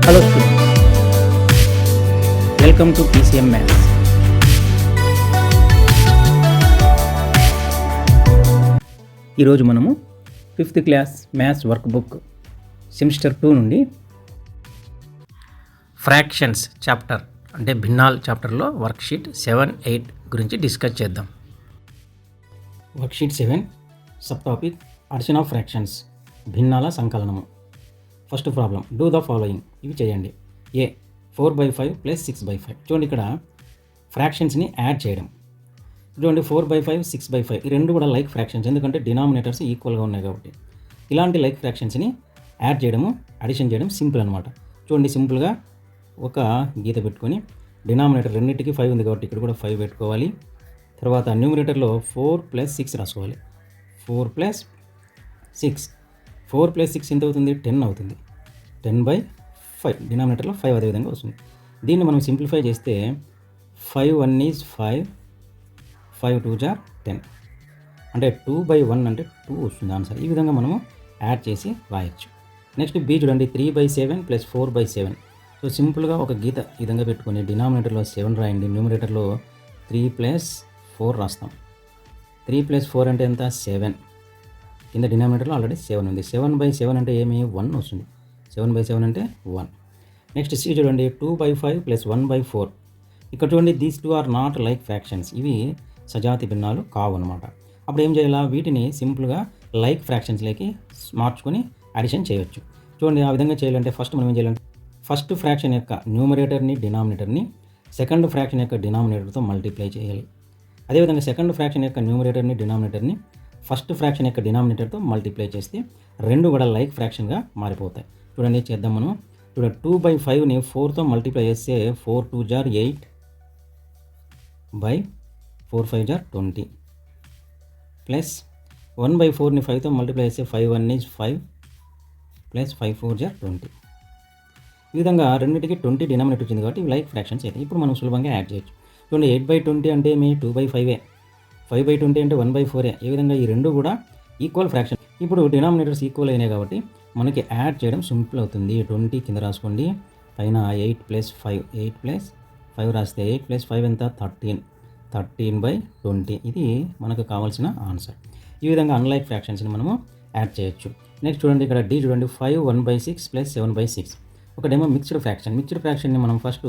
Hello students, welcome to PCM Maths. ఈరోజు మనము 5th class maths work book semester 2 నుండి fractions chapter అంటే భిన్నాల్ చాప్టర్లో వర్క్షీట్ 7-8 గురించి డిస్కస్ చేద్దాం. Worksheet 7 sub topic addition of fractions, భిన్నాల సంకలనము. First problem, do the following. ఇవి చేయండి. ఏ 4/5 + 6/5. చూడండి, ఇక్కడ ఫ్రాక్షన్స్ని యాడ్ చేయడం. చూడండి, 4/5 6/5 ఈ రెండు కూడా లైక్ ఫ్రాక్షన్స్, ఎందుకంటే డినామినేటర్స్ ఈక్వల్గా ఉన్నాయి కాబట్టి. ఇలాంటి లైక్ ఫ్రాక్షన్స్ని యాడ్ చేయడము, అడిషన్ చేయడం సింపుల్ అనమాట. చూడండి, సింపుల్గా ఒక గీత పెట్టుకొని డినామినేటర్ రెండింటికి 5 ఉంది కాబట్టి ఇక్కడ కూడా 5 పెట్టుకోవాలి. తర్వాత న్యూమినేటర్లో 4 + 6 రాసుకోవాలి. 4 + 6 4 + 6 ఎంత అవుతుంది? 10 అవుతుంది. 10/5 డినామినేటర్లో 5 అదే విధంగా వస్తుంది. దీన్ని మనం సింప్లిఫై చేస్తే 5 1 is 5, 5 2 are 10, అంటే 2/1 అంటే 2 వస్తుంది ఆన్సర్. ఈ విధంగా మనము యాడ్ చేసి రాయొచ్చు. నెక్స్ట్ బి చూడండి, 3/7 + 4/7. సో సింపుల్గా ఒక గీత ఈ విధంగా పెట్టుకొని డినామినేటర్లో 7 రాయండి, న్యూమినేటర్లో 3 + 4 రాస్తాం. 3 + 4 అంటే ఎంత? 7. కింద డినామినేటర్లో ఆల్రెడీ 7 ఉంది. 7/7 అంటే ఏమి? 1 వస్తుంది. 7/7 అంటే 1. నెక్స్ట్ సి చూడండి, 2/5 + 1/4. ఇక్కడ చూడండి, these 2 are not like fractions. ఇవి సజాతి భిన్నాలు కావు అనమాట. అప్పుడు ఏం చేయాలా? వీటిని సింపుల్గా లైక్ ఫ్రాక్షన్స్లోకి మార్చుకొని అడిషన్ చేయొచ్చు. చూడండి, ఆ విధంగా చేయాలంటే ఫస్ట్ మనం ఏం చేయాలంటే ఫస్ట్ ఫ్రాక్షన్ యొక్క న్యూమరేటర్ని డినామినేటర్ని సెకండ్ ఫ్రాక్షన్ యొక్క డినామినేటర్తో మల్టిప్లై చేయాలి. అదేవిధంగా సెకండ్ ఫ్రాక్షన్ యొక్క న్యూమరేటర్ని డినామినేటర్ని ఫస్ట్ ఫ్రాక్షన్ యొక్క డినామినేటర్తో మల్టిప్లై చేస్తే రెండు కూడా లైక్ ఫ్రాక్షన్గా మారిపోతాయి. చూడండి, చేద్దాం మనం. చూడండి, 2/5ని 4తో మల్టిప్లై చేస్తే 4 2 are 8 4 5 are 20 ప్లస్ 1/4ని 5తో మల్టిప్లై చేస్తే 5 1 is 5 ప్లస్ 5 4 are 20. ఈ విధంగా రెండింటికి 20 డినామినేటర్ వచ్చింది కాబట్టి లైక్ ఫ్రాక్షన్స్ అయితే ఇప్పుడు మనం సులభంగా యాడ్ చేయొచ్చు. చూడండి, 8/20 అంటే మీ 2/5, 5/20 అంటే 1/4. ఈ విధంగా ఈ రెండు కూడా ఈక్వల్ ఫ్రాక్షన్. ఇప్పుడు డినామినేటర్స్ ఈక్వల్ అయినాయి కాబట్టి మనకి యాడ్ చేయడం సింపుల్ అవుతుంది. 20 కింద రాసుకోండి, పైన 8 + 5 8 + 5 రాస్తే 8 + 5 ఎంత? 13. 13/20 ఇది మనకు కావాల్సిన ఆన్సర్. ఈ విధంగా అన్లైక్ ఫ్రాక్షన్స్ని మనము యాడ్ చేయొచ్చు. నెక్స్ట్ చూడండి, ఇక్కడ డి చూడండి, 5 1/6 + 7/6. ఒకటేమో మిక్స్డ్ ఫ్రాక్షన్. మిక్స్డ్ ఫ్రాక్షన్ని మనం ఫస్ట్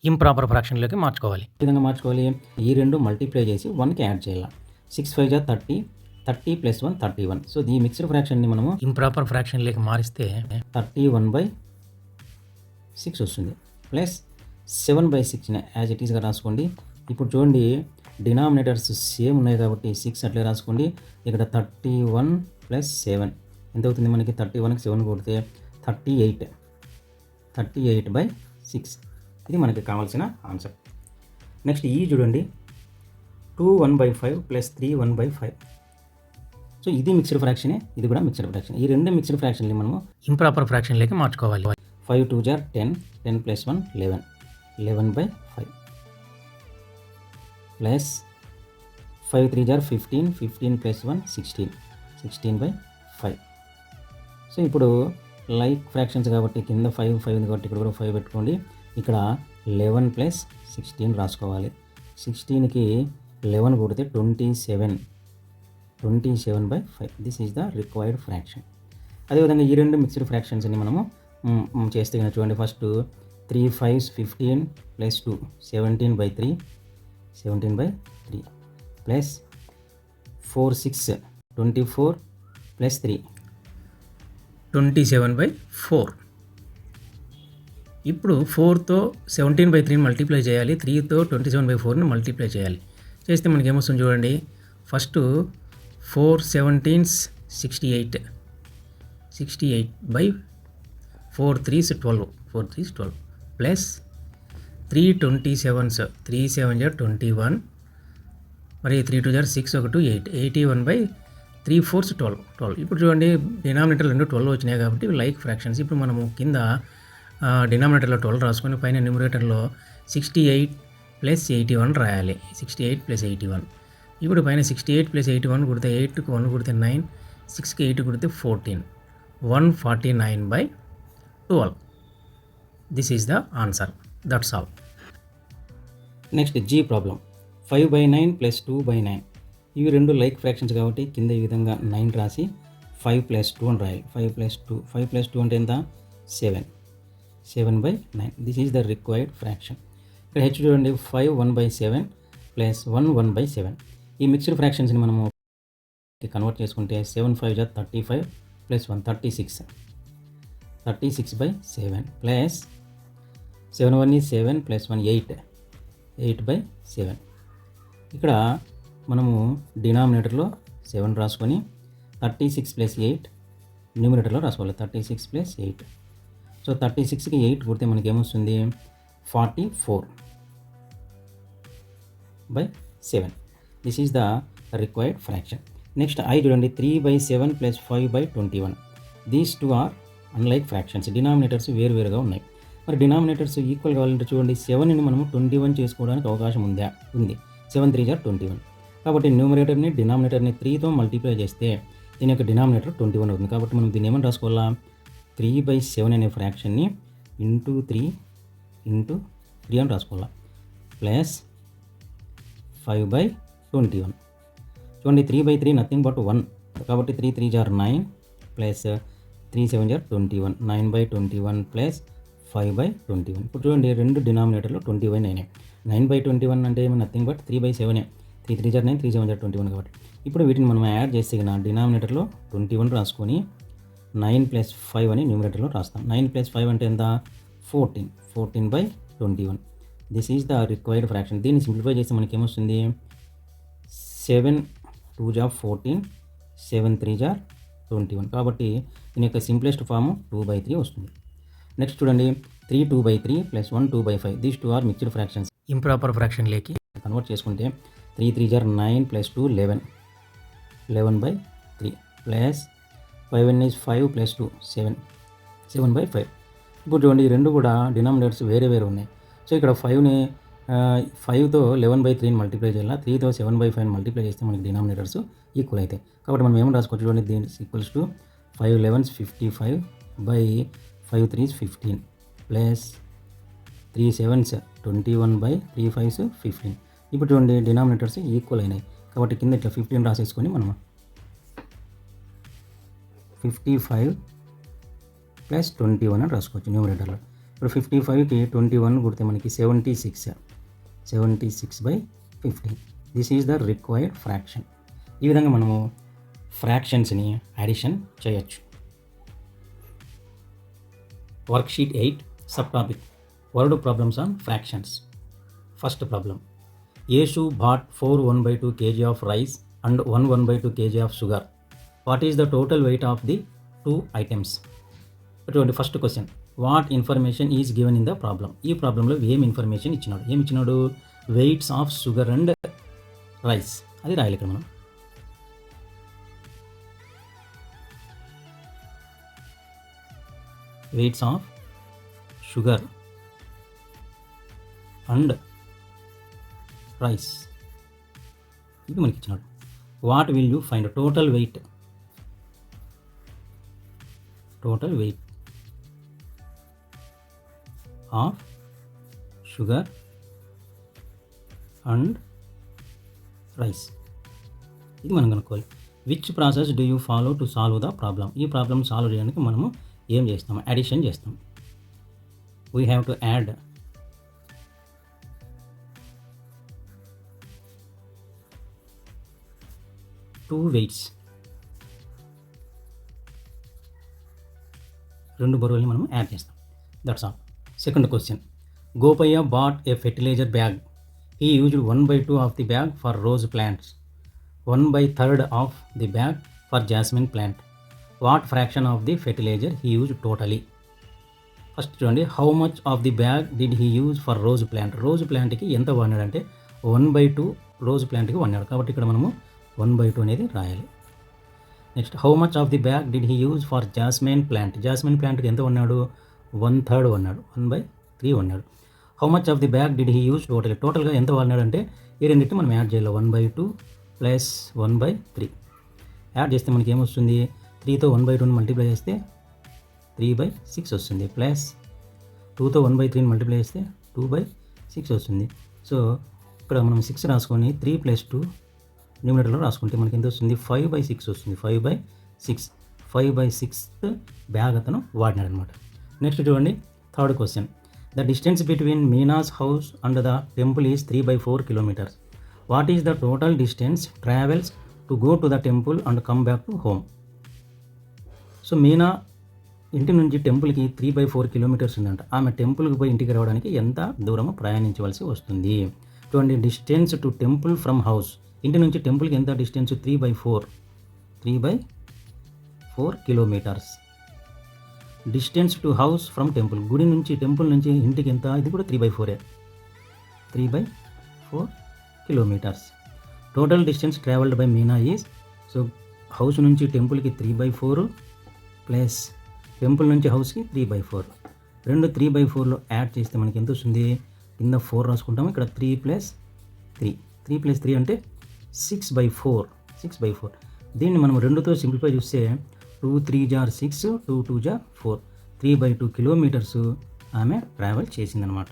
ఇంప్రాపర్ ఫ్రాక్షన్లోకి మార్చుకోవాలి. ఈ విధంగా మార్చుకోవాలి. ఈ రెండు మల్టిప్లై చేసి 1కి యాడ్ చేయాలి. 6 5 are 30, 30 + 1 31. సో ఈ మిక్స్డ్ ఫ్రాక్షన్ని మనము ఇంప్రాపర్ ఫ్రాక్షన్లోకి మారిస్తే 31/6 వస్తుంది. ప్లస్ 7/6ని యాజ్ ఇట్ ఈస్గా రాసుకోండి. ఇప్పుడు చూడండి, డినామినేటర్స్ సేమ్ ఉన్నాయి కాబట్టి 6 అట్లే రాసుకోండి. ఇక్కడ 31 + 7 ఎంత అవుతుంది మనకి? 31కి 7 కొడితే 38. 38/6 ఇది మనకి కావాల్సిన ఆన్సర్. నెక్స్ట్ ఈ చూడండి, 2 1/5 + 3 1/5. సో ఇది మిక్స్డ్ ఫ్రాక్షనే, ఇది కూడా మిక్స్డ్ ఫ్రాక్షన్. ఈ రెండు మిక్స్డ్ ఫ్రాక్షన్ని మనము ఇంప్రాపర్ ఫ్రాక్షన్లోకి మార్చుకోవాలి. 5 2 are 10, 10 + 1 11, 11/5 ప్లస్ 5 3 are 15, 15 + 1 16, 16/5. సో ఇప్పుడు లైక్ ఫ్రాక్షన్స్ కాబట్టి కింద 5 ఉంది కాబట్టి ఇక్కడ కూడా 5 పెట్టుకోండి. ఇక్కడ 11 + 16 రాసుకోవాలి. 16కి 11 కొడితే 27, 27/5. This is the required fraction. అదేవిధంగా ఈ రెండు మిక్స్డ్ ఫ్రాక్షన్స్ని మనము చేస్తే కనుక చూడండి, ఫస్ట్ 3 5 15 + 2 17/3, 17/3 ప్లస్ 4 6 24 + 3 27/4. ఇప్పుడు 4తో 17/3ని మల్టిప్లై చేయాలి, 3తో 27/4ని మల్టిప్లై చేయాలి. చేస్తే మనకి ఏమొస్తుంది చూడండి, first 4 17s 68, 68/4 3s 12, 4 3s 12 plus 3 27s 3 7 are 21, మరి 3 2 are 6 1 8, 81/3 4s 12. ఇప్పుడు చూడండి, డినామినేటర్ రెండు 12 వచ్చినాయి కాబట్టి లైక్ ఫ్రాక్షన్స్. ఇప్పుడు మనము కింద డినామినేటర్లో 12 రాసుకొని పైన న్యూమరేటర్లో 68 + 81 రాయాలి. 68 + 81. ఇప్పుడు పైన 68 + 81 కొడితే 8కి 1 కొడితే 9, 6కి 8 కొడితే 14, 149/12. This is the answer. That's all. Next G problem. 5/9 + 2/9. ఇవి రెండు లైక్ ఫ్రాక్షన్స్ కాబట్టి కింద ఈ విధంగా 9 రాసి 5 + 2 అని రాయాలి. 5 + 2 అంటే ఎంత? 7. 7/9. This is the required fraction. ఇక్కడ హెచ్ చూడండి, 5 1/7 + 1 1/7. ఈ మిక్స్డ్ ఫ్రాక్షన్స్ని మనము కన్వర్ట్ చేసుకుంటే 7 5 = 35 + 1 36. 36/7 ప్లస్ 7 1 is 7 + 1 8. 8/7. ఇక్కడ మనము డినామినేటర్లో 7 రాసుకొని 36 + 8 న్యూమినేటర్లో రాసుకోవాలి. 36 + 8. సో 36కి 8 కూడితే మనకి ఏమొస్తుంది? 44/7. This is the required fraction. Next I చూడండి, 3/7 + 5/21. These two are unlike fractions. Denominators వేరువేరుగా ఉన్నాయి. మరి డినామినేటర్స్ ఈక్వల్ కావాలంటే చూడండి, 7ని మనము 21 చేసుకోవడానికి అవకాశం ఉంది. 7 3 = 21. కాబట్టి న్యూమరేటర్ని డినామినేటర్ని 3తో మల్టిప్లై చేస్తే దీని యొక్క డినామినేటర్ 21 అవుతుంది. కాబట్టి మనం దీన్ని ఏమని రాసుకోవాలా? 3/7 అనే ఫ్రాక్షన్ని ఇంటూ 3 అని రాసుకోవాలా. ప్లస్ 5/21. చూడండి, 3/3 నథింగ్ బట్ 1. కాబట్టి 3 3 = 9 ప్లస్ 3 7 = 21. 9/21 ప్లస్ 5/21. ఇప్పుడు చూడండి, రెండు డినామినేటర్లో 21 అయినాయి. 9/21 అంటే ఏమో నథింగ్ బట్ 3/7. 3 3 = 9, 3 7 = 21 కాబట్టి ఇప్పుడు వీటిని మనం యాడ్ చేస్తే డినామినేటర్లో 21 రాసుకొని 9 + 5 అని న్యూమినేటర్లో రాస్తాం. 9 + 5 అంటే ఎంత? 14. 14/21. This is the required fraction. దీన్ని సింప్లిఫై చేస్తే మనకి ఏమొస్తుంది? 7 2 = 14, 7 3 = 21. కాబట్టి దీని యొక్క సింప్లెస్ట్ ఫామ్ 2/3 వస్తుంది. నెక్స్ట్ చూడండి, 3 2/3 + 1 2/5. These two are mixed fractions. Improper fraction లేకి కన్వర్ట్ చేసుకుంటే 3 3 = 9 + 2 11. 11/3 ప్లస్ 5 is 5 + 2 7. 7/5. ఇప్పుడు చూడండి, ఈ రెండు కూడా డినామినేటర్స్ వేరే ఉన్నాయి. సో ఇక్కడ 5తో 11/3ని మల్టిప్లై చేయాలి. 3తో 7/5ని మల్టిప్లై చేస్తే మనకి డినామినేటర్స్ ఈక్వల్ అవుతాయి. కాబట్టి మనం ఏమైనా రాసుకోవచ్చు చూడండి, దీని equals to 5 11s 55/5 3s 15 plus 3 7s 21/3 5s 15. ఇప్పుడు చూడండి, డినామినేటర్స్ ఈక్వల్ అయినాయి. కాబట్టి కింద ఇట్లా 15 రాసేసుకొని మనం 55 + 21 అని రాసుకోవచ్చు న్యూమినేటర్లో. ఇప్పుడు 55కి 21 కొడితే మనకి 76. 76/15. This is the required fraction. ఈ విధంగా మనము ఫ్రాక్షన్స్ని అడిషన్ చేయొచ్చు. Worksheet 8 sub topic word problems on fractions. First problem. Yeshu bought 4 1/2 kg of rice and 1 1/2 kg of sugar. What is the total weight of the two items? First question, what information is given in the problem. ఈ ప్రాబ్లంలో ఏం information ఇచ్చినాడు? Weights of sugar and rice. అది రాయాలి ఇక్కడ మనం. Weights of sugar and rice ఇది మనకి ఇచ్చినాడు. What will you find? Total weight of sugar and rice ఇది మనం కనుక్కోవాలి. Which process do you follow to solve the problem. ఈ ప్రాబ్లం సాల్వ్ చేయడానికి మనము ఏం చేస్తాం? అడిషన్ చేస్తాం. We have to add two weights. రెండు బరువుల్ని మనం యాడ్ చేస్తాం. That's all. Second question. Gopayya bought a fertiliser bag. He used 1/2 of the bag for rose plants, 1/3 of the bag for jasmine plant. What fraction of the fertiliser he use totally. First చూడండి, how much of the bag did he use for rose plant. Rose ప్లాంట్కి ఎంత వాడినాడంటే 1/2 rose ప్లాంట్కి వాడినాడు. కాబట్టి ఇక్కడ మనము 1/2 అనేది రాయాలి. Next, how much of the bag did he use for jasmine plant. Jasmine ప్లాంట్కి ఎంత వాడినాడు? 1/3 వాడినాడు. 1/3 వాడినాడు. How much of the bag did he use టోటల్గా ఎంత వాడినాడు అంటే ఈ రెండింటిని మనం యాడ్ చేయాలి. 1/2 ప్లస్ 1/3 యాడ్ చేస్తే మనకి ఏమొస్తుంది? 3తో 1/2ని మల్టిప్లై చేస్తే 3/6 వస్తుంది. ప్లస్ 2తో 1/3ని మల్టిప్లై చేస్తే 2/6 వస్తుంది. సో ఇక్కడ మనం 6 రాసుకొని 3 + 2 న్యూమరేటర్లో రాసుకుంటే మనకి ఎంత వస్తుంది? 5/6 వస్తుంది. 5/6 5/6 బ్యాగ్ అతను వాడినాడు అనమాట. నెక్స్ట్ చూడండి, third question. The distance between Meena's house and the temple is 3/4 kilometres. What is the total distance travels to go to the temple and come back to home? So Meena ఇంటి నుంచి టెంపుల్కి 3/4 కిలోమీటర్స్ ఉందంట. ఆమె టెంపుల్కి పోయి ఇంటికి రావడానికి ఎంత దూరము ప్రయాణించవలసి వస్తుంది? చూడండి, distance to temple from house, ఇంటి నుంచి టెంపుల్కి ఎంత distance? 3/4 kilometres. Distance to house from temple, గుడి నుంచి టెంపుల్ నుంచి ఇంటికి ఎంత? ఇది కూడా 3/4 kilometres. Total distance travelled by Meena is, so house నుంచి టెంపుల్కి 3/4 ప్లస్ టెంపుల్ నుంచి హౌస్కి 3/4. రెండు 3/4లో యాడ్ చేస్తే మనకి ఎంత వస్తుంది? కింద 4 రాసుకుంటాము, ఇక్కడ 3 + 3. 3 + 3 అంటే 6/4. దీన్ని మనం 2తో సింప్లిఫై చూస్తే 2 3 = 6, 2 2 = 4. 3/2 కిలోమీటర్స్ ఆమె ట్రావెల్ చేసిందనమాట.